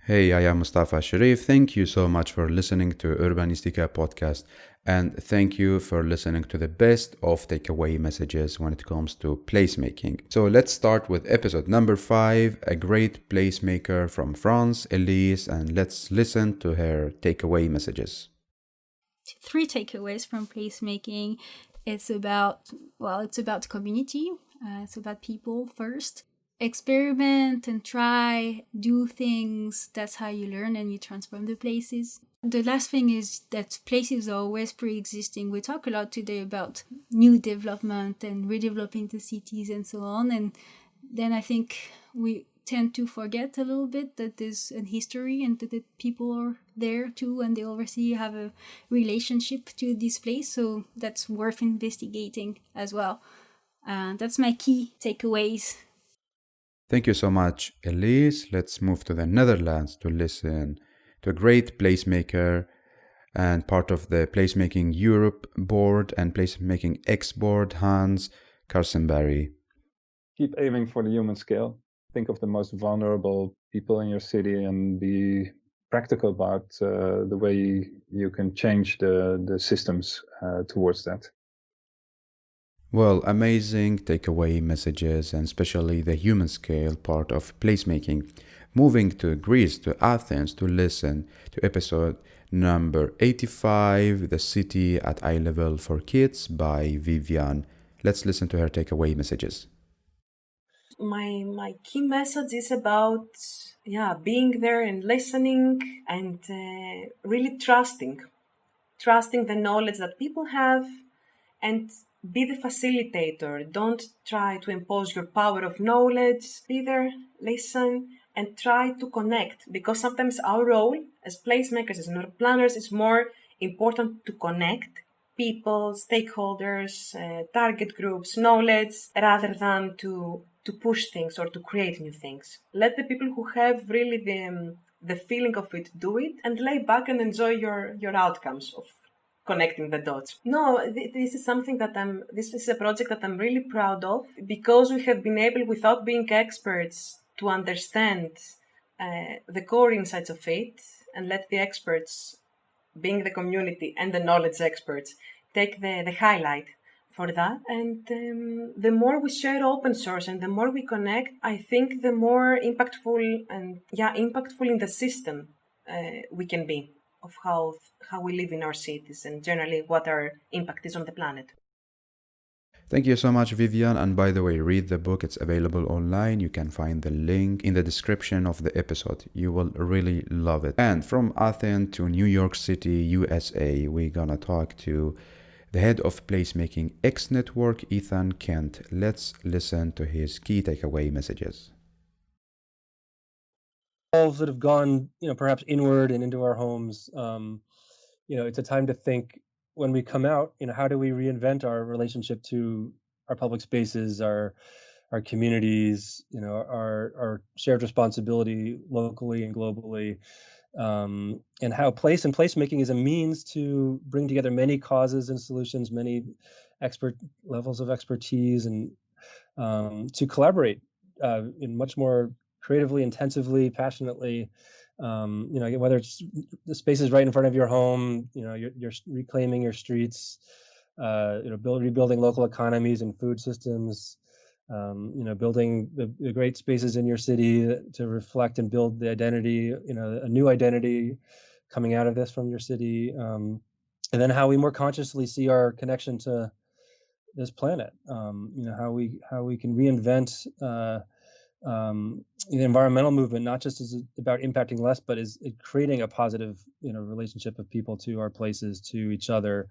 Hey, I am Mustafa Sherif. Thank you so much for listening to Urbanistica podcast, and thank you for listening to the best of takeaway messages when it comes to placemaking. So let's start with episode number 5, a great placemaker from France, Elise, and let's listen to her takeaway messages. 3 takeaways from placemaking. It's about community. It's about people first. Experiment and try, do things. That's how you learn and you transform the places. The last thing is that places are always pre-existing. We talk a lot today about new development and redeveloping the cities and so on. And then I think we tend to forget a little bit that there's a history and that people are there too, and they already have a relationship to this place. So that's worth investigating as well. That's my key takeaways. Thank you so much, Elise. Let's move to the Netherlands to listen to a great placemaker and part of the Placemaking Europe board and PlacemakingX board, Hans Karssenberg. Keep aiming for the human scale. Think of the most vulnerable people in your city and be practical about the way you can change the systems towards that. Well, amazing takeaway messages and especially the human scale part of placemaking. Moving to Greece, to Athens, to listen to episode number 85, The City at Eye Level for Kids by Vivian. Let's listen to her takeaway messages. My key message is about being there and listening and really trusting the knowledge that people have, and be the facilitator. Don't try to impose your power of knowledge. Be there, listen, and try to connect, because sometimes our role as placemakers, as not planners, is more important to connect people, stakeholders, target groups, knowledge, rather than to push things or to create new things. Let the people who have really the feeling of it do it, and lay back and enjoy your outcomes of connecting the dots. No, this is something that this is a project that I'm really proud of, because we have been able, without being experts, to understand the core insights of it, and let the experts, being the community and the knowledge experts, take the highlight for that. And the more we share open source and the more we connect, I think the more impactful in the system we can be, of how we live in our cities and generally what our impact is on the planet. Thank you so much, Vivian. And by the way, read the book. It's available online. You can find the link in the description of the episode. You will really love it. And from Athens to New York City, USA, we're gonna talk to the head of PlacemakingX Network, Ethan Kent. Let's listen to his key takeaway messages. That have gone, perhaps inward and into our homes. It's a time to think, when we come out, how do we reinvent our relationship to our public spaces, our communities, our shared responsibility locally and globally, and how placemaking is a means to bring together many causes and solutions, many expert levels of expertise, and to collaborate in much more creatively, intensively, passionately. Whether it's the spaces right in front of your home, you're reclaiming your streets, rebuilding local economies and food systems, building the great spaces in your city to reflect and build the identity, a new identity coming out of this from your city, and then how we more consciously see our connection to this planet, how we can reinvent the environmental movement, not just is about impacting less, but is creating a positive, relationship of people to our places, to each other,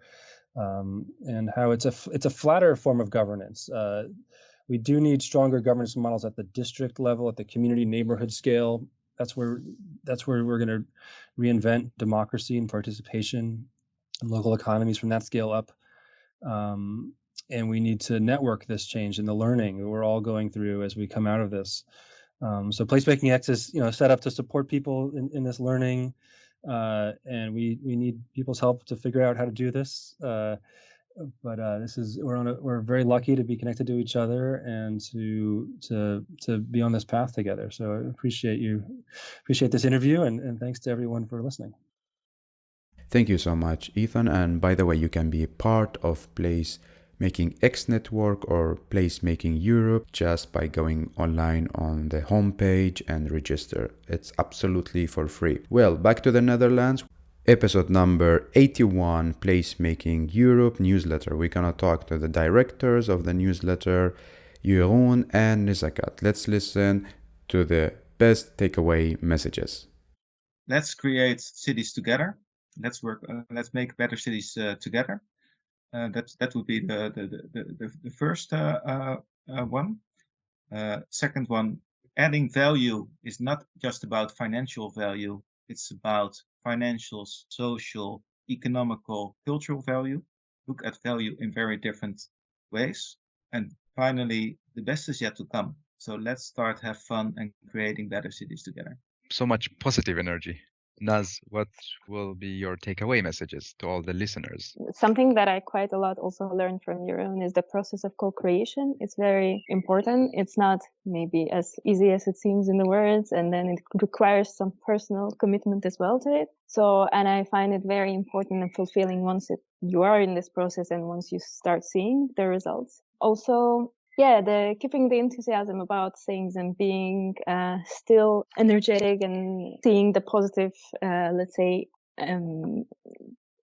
and how it's a flatter form of governance. We do need stronger governance models at the district level, at the community neighborhood scale. That's where we're going to reinvent democracy and participation in local economies from that scale up. And we need to network this change and the learning that we're all going through as we come out of this. So PlacemakingX is, set up to support people in this learning, and we need people's help to figure out how to do this. But we're very lucky to be connected to each other and to be on this path together. So I appreciate this interview, and thanks to everyone for listening. Thank you so much, Ethan. And by the way, you can be part of PlacemakingX network or Placemaking Europe just by going online on the homepage and register. It's absolutely for free. Well, back to the Netherlands. Episode number 81, Placemaking Europe newsletter. We're gonna talk to the directors of the newsletter, Jeroen and Nazaket. Let's listen to the best takeaway messages. Let's create cities together. Let's work. Let's make better cities together. That would be the first one. Second one, adding value is not just about financial value. It's about financial, social, economical, cultural value. Look at value in very different ways. And finally, the best is yet to come. So let's start, have fun, and creating better cities together. So much positive energy. Naz, what will be your takeaway messages to all the listeners? Something that I quite a lot also learned from Jeroen is the process of co-creation. It's very important. It's not maybe as easy as it seems in the words, and then it requires some personal commitment as well to it. So, and I find it very important and fulfilling once you are in this process and once you start seeing the results. Also, keeping the enthusiasm about things and being still energetic and seeing the positive, let's say,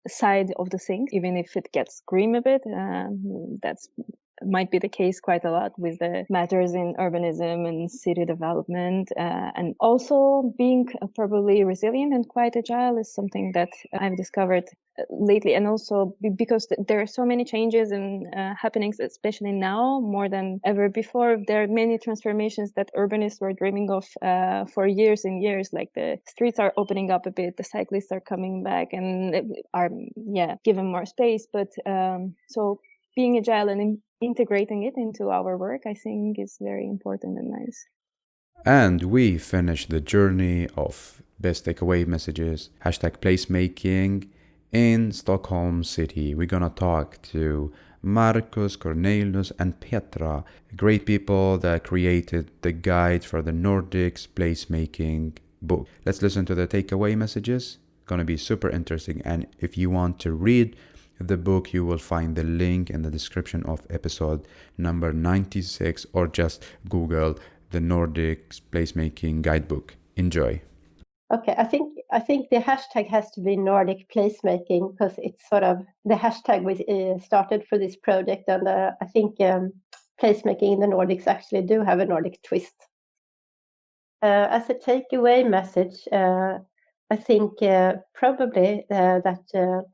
side of the things, even if it gets grim a bit. That's might be the case quite a lot with the matters in urbanism and city development, and also being probably resilient and quite agile is something that I've discovered lately. And also because there are so many changes and happenings, especially now more than ever before. There are many transformations that urbanists were dreaming of for years and years, like the streets are opening up a bit, the cyclists are coming back and are given more space, but so being agile and integrating it into our work, I think, is very important and nice. And we finish the journey of best takeaway messages, #placemaking in Stockholm City. We're gonna talk to Marcus, Cornelis, and Petra, great people that created the guide for the Nordics placemaking book. Let's listen to the takeaway messages. Gonna be super interesting. And if you want to read the book, you will find the link in the description of episode number 96, or just Google the Nordics Placemaking Guidebook. Enjoy. Okay, I think the hashtag has to be Nordic Placemaking, because it's sort of the hashtag we started for this project, and I think placemaking in the Nordics actually do have a Nordic twist. As a takeaway message, I think probably that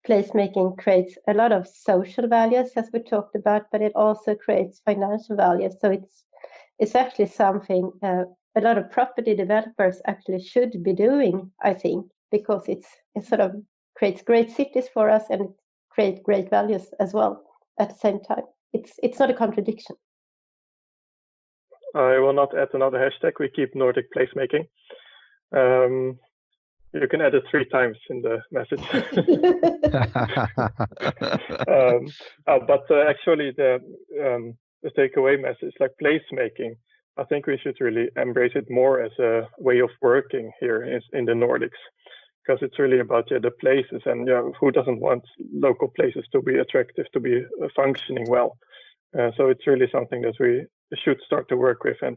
placemaking creates a lot of social values, as we talked about, but it also creates financial values. So it's actually something a lot of property developers actually should be doing, I think, because it sort of creates great cities for us and create great values as well at the same time. It's not a contradiction. I will not add another hashtag. We keep Nordic placemaking. You can add it 3 times in the message. But actually, the takeaway message, like placemaking, I think we should really embrace it more as a way of working here in the Nordics, because it's really about the places, and who doesn't want local places to be attractive, to be functioning well. So it's really something that we should start to work with. And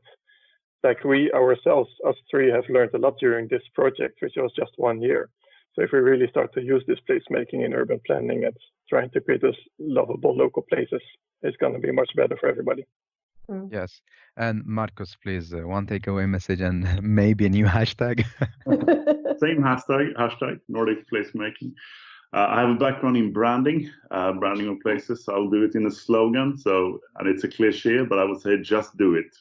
like we ourselves, us 3, have learned a lot during this project, which was just 1 year. So if we really start to use this placemaking in urban planning and trying to create those lovable local places, it's going to be much better for everybody. Yes. And Marcus, please, one takeaway message and maybe a new hashtag. Same hashtag Nordic placemaking. I have a background in branding of places. So I'll do it in a slogan. And it's a cliche, but I would say just do it.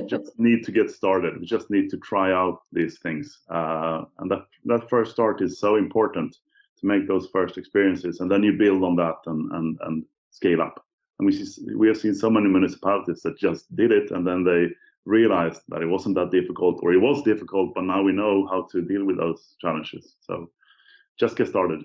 Just need to get started. We just need to try out these things. And that first start is so important, to make those first experiences. And then you build on that and scale up. And we have seen so many municipalities that just did it, and then they realized that it wasn't that difficult, or it was difficult, but now we know how to deal with those challenges. So just get started.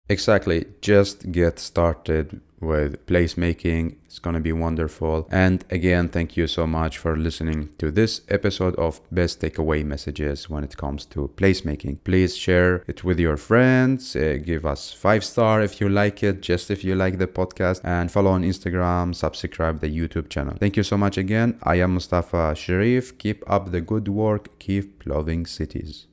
Exactly. Just get started with placemaking. It's going to be wonderful. And again, thank you so much for listening to this episode of Best Takeaway Messages when it comes to placemaking. Please share it with your friends. Give us 5-star if you like it, just if you like the podcast, and follow on Instagram, subscribe the YouTube channel. Thank you so much again. I am Mustafa Sherif. Keep up the good work. Keep loving cities.